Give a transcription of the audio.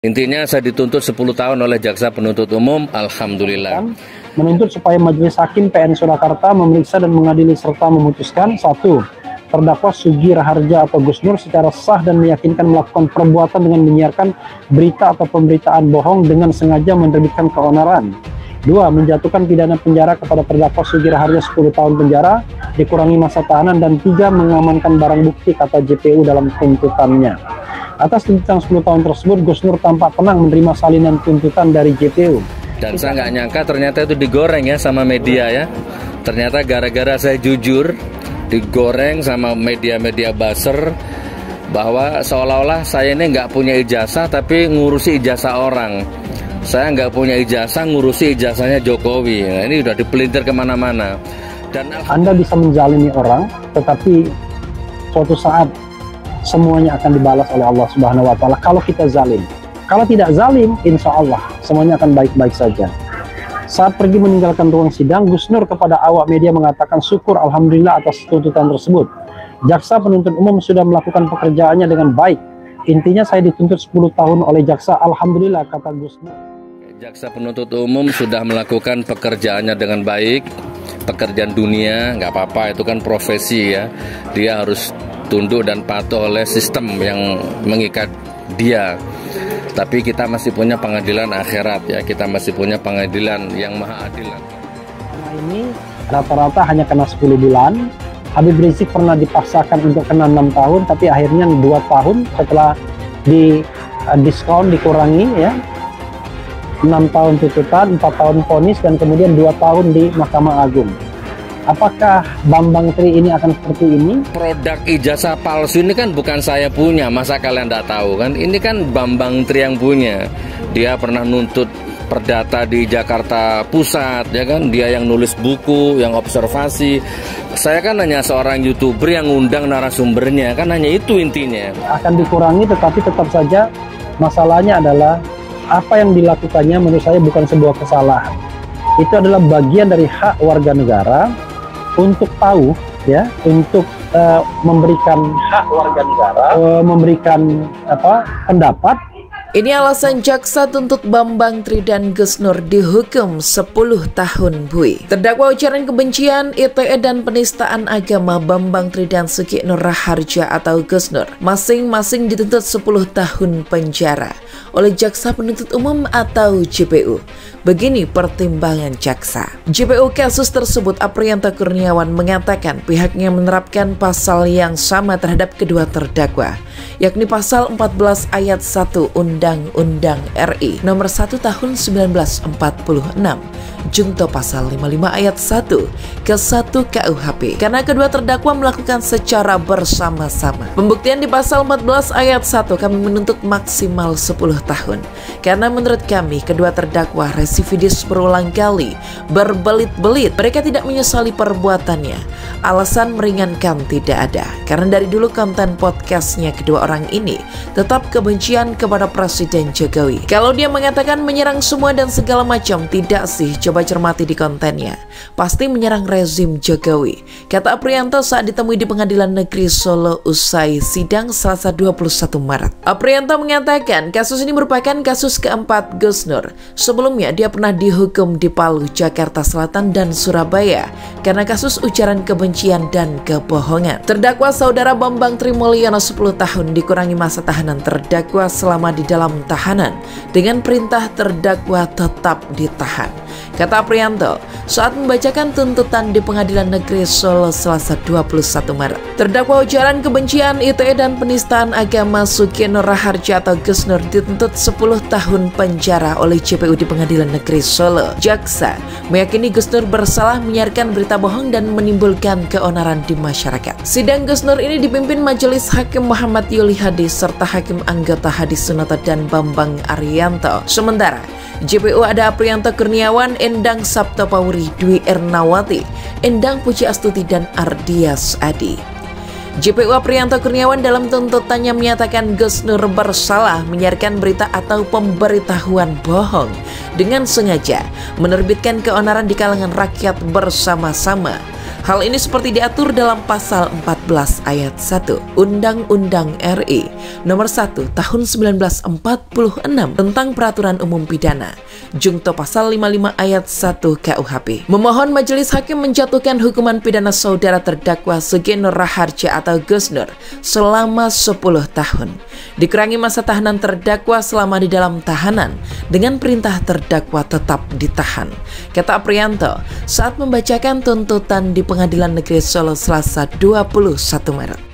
Intinya saya dituntut 10 tahun oleh jaksa penuntut umum, alhamdulillah. Menuntut supaya Majelis Hakim PN Surakarta memeriksa dan mengadili serta memutuskan: 1. Terdakwa Sugi Raharja atau Gus Nur secara sah dan meyakinkan melakukan perbuatan dengan menyiarkan berita atau pemberitaan bohong dengan sengaja menerbitkan keonaran. 2. Menjatuhkan pidana penjara kepada terdakwa Sugi Raharja 10 tahun penjara, dikurangi masa tahanan. Dan 3. Mengamankan barang bukti kata JPU dalam tuntutannya. Atas tuntutan 10 tahun tersebut, Gus Nur tampak tenang menerima salinan tuntutan dari JPU. Dan saya nggak nyangka ternyata itu digoreng ya sama media ya. Ternyata gara-gara saya jujur, digoreng sama media-media buzzer bahwa seolah-olah saya ini nggak punya ijazah tapi ngurusi ijazah orang. Saya nggak punya ijazah, ngurusi ijazahnya Jokowi. Nah, ini udah dipelintir kemana-mana. Dan Anda bisa menjalimi orang, tetapi suatu saat semuanya akan dibalas oleh Allah Subhanahu wa Ta'ala kalau kita zalim. Kalau tidak zalim, insya Allah semuanya akan baik-baik saja. Saat pergi meninggalkan ruang sidang, Gus Nur kepada awak media mengatakan syukur alhamdulillah atas tuntutan tersebut. Jaksa penuntut umum sudah melakukan pekerjaannya dengan baik. Intinya saya dituntut 10 tahun oleh jaksa, alhamdulillah, kata Gus Nur. Jaksa penuntut umum sudah melakukan pekerjaannya dengan baik. Pekerjaan dunia nggak apa-apa, itu kan profesi ya. Dia harus tunduk dan patuh oleh sistem yang mengikat dia. Tapi kita masih punya pengadilan akhirat ya, kita masih punya pengadilan yang maha adil. Nah, ini rata-rata hanya kena 10 bulan. Habib Rizik pernah dipaksakan untuk kena 6 tahun, tapi akhirnya 2 tahun setelah di diskon dikurangi ya. 6 tahun tuntutan, 4 tahun vonis, dan kemudian 2 tahun di Mahkamah Agung. Apakah Bambang Tri ini akan seperti ini? Produk ijazah palsu ini kan bukan saya punya, masa kalian tidak tahu kan? Ini kan Bambang Tri yang punya. Dia pernah nuntut perdata di Jakarta Pusat, ya kan? Dia yang nulis buku, yang observasi. Saya kan hanya seorang YouTuber yang ngundang narasumbernya, kan hanya itu intinya. Akan dikurangi, tetapi tetap saja masalahnya adalah apa yang dilakukannya menurut saya bukan sebuah kesalahan. Itu adalah bagian dari hak warga negara untuk tahu ya, untuk memberikan hak warga negara, memberikan pendapat. Ini alasan jaksa tuntut Bambang Tri dan Gus Nur dihukum 10 tahun bui. Terdakwa ujaran kebencian, ITE dan penistaan agama Bambang Tri dan Sugi Nur Raharja atau Gus Nur masing-masing dituntut 10 tahun penjara oleh jaksa penuntut umum atau JPU. Begini pertimbangan jaksa. JPU kasus tersebut, Aprianto Kurniawan mengatakan pihaknya menerapkan pasal yang sama terhadap kedua terdakwa, yakni pasal 14 ayat 1 Undang-Undang RI nomor 1 tahun 1946, junto pasal 55 ayat 1 ke 1 KUHP, karena kedua terdakwa melakukan secara bersama-sama. Pembuktian di pasal 14 ayat 1 kami menuntut maksimal 10 tahun, karena menurut kami kedua terdakwa residivis berulang kali, berbelit-belit, mereka tidak menyesali perbuatannya. Alasan meringankan tidak ada, karena dari dulu konten podcastnya kedua orang ini tetap kebencian kepada Presiden Jokowi. Kalau dia mengatakan menyerang semua dan segala macam, tidak sih, coba cermati di kontennya, pasti menyerang rezim Jokowi, kata Aprianto saat ditemui di Pengadilan Negeri Solo usai sidang Selasa 21 Maret. Aprianto mengatakan kasus ini merupakan kasus keempat Gus Nur. Sebelumnya dia pernah dihukum di Palu, Jakarta Selatan dan Surabaya karena kasus ujaran kebencian dan kebohongan. Terdakwa saudara Bambang Tri Mulyono 10 tahun dikurangi masa tahanan terdakwa selama di dalam tahanan dengan perintah terdakwa tetap ditahan, kata Aprianto saat membacakan tuntutan di Pengadilan Negeri Solo Selasa 21 Maret. Terdakwa ujaran kebencian, ITE dan penistaan agama Sugi Nur Raharja atau Gus Nur dituntut 10 tahun penjara oleh JPU di Pengadilan Negeri Solo. Jaksa meyakini Gus Nur bersalah menyiarkan berita bohong dan menimbulkan keonaran di masyarakat. Sidang Gus Nur ini dipimpin Majelis Hakim Muhammad Yuli Hadis serta Hakim Anggota Hadis Sunata dan Bambang Arianto. Sementara JPU ada Aprianto Kurniawan, Endang Sabto Pauri, Dwi Ernawati, Endang Puji Astuti dan Ardias Adi. JPU Aprianto Kurniawan dalam tuntutannya menyatakan Gus Nur bersalah menyiarkan berita atau pemberitahuan bohong dengan sengaja menerbitkan keonaran di kalangan rakyat bersama-sama. Hal ini seperti diatur dalam pasal 14 ayat 1 Undang-Undang RI Nomor 1 Tahun 1946 tentang Peraturan Umum Pidana, jungto pasal 55 ayat 1 KUHP. Memohon majelis hakim menjatuhkan hukuman pidana saudara terdakwa Sugi Nur Raharja atau Gus Nur selama 10 tahun. Dikurangi masa tahanan terdakwa selama di dalam tahanan dengan perintah terdakwa tetap ditahan, kata Aprianto saat membacakan tuntutan di Pengadilan Negeri Solo Selasa 21 Maret.